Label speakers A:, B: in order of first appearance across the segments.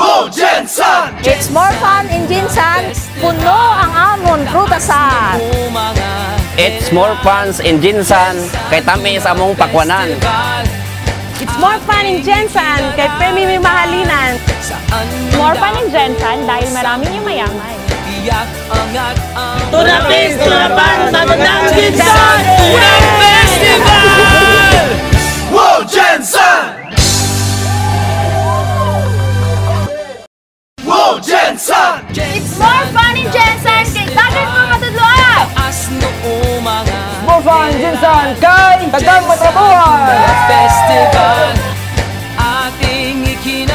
A: Wow, Jensen!
B: It's more fun in Jinsan. Puno ang amon prutasan.
C: It's more fun in Jinsan kay tami sa among pakwanan.
D: It's more fun in Jensen kay premi may mahalinan. More fun in Jensen dahil marami yung mayaman.
E: Tunapis, tunapan, magandang Jinsan!
A: Tunang Festival! Wow, Jensen! Wow, Jensen!
B: It's more fun in Jinsan kay dagat mga matudloan.
E: More fun in Jinsan kay tagang matrabuhan!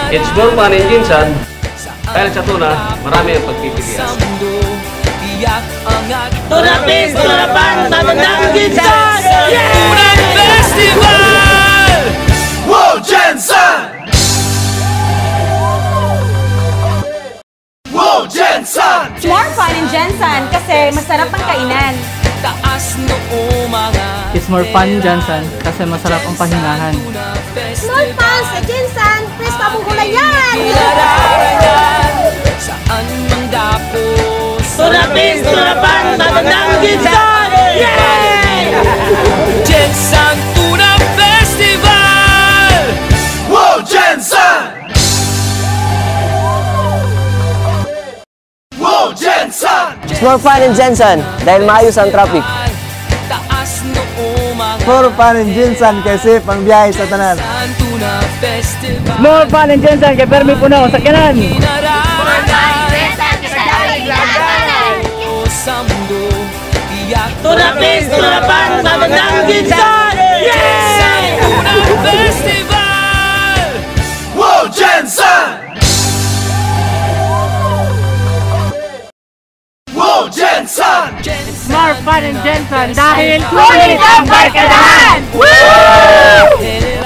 F: It's more fun in Jinsan dahil sa tuna, marami ang pagpipilian.
E: Tunapis, tunapan, magandang Jinsan!
A: Tunang Festival! Wow, Jensen! Wow, Jensen!
D: It's more fun in Jensen kasi masarap ang kainan.
G: It's more fun in Jensen kasi masarap ang pahingahan.
B: More fun sa Jinsan. Pwes pa mong gulayan.
E: Tunapis, tunapan, magandang Jinsan!
A: Jensen Tunang Festival! Wow, Jensen! Wow, Jensen!
E: It's more fun in Jensen dahil maayos ang traffic. More fun in Jinsan kay safe ang biyahe sa tanan. More fun in Jinsan kay permi puno sa kanan. Tunapis, tunapan, magandang Jinsan!
A: Tunang Festival! Wow, Jensen! Wow, Jensen!
G: It's more fun in Jensen dahil
B: Sulit ang barkadahan!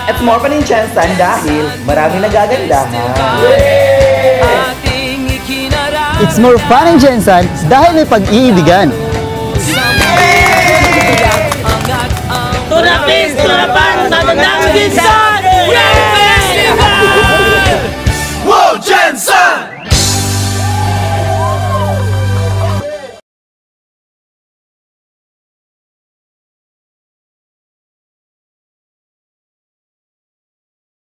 E: It's more fun in Jensen dahil maraming nagagandahan. It's more fun in Jensen dahil may pag-iibigan. Tunapis, tunapan, magandang Jinsan!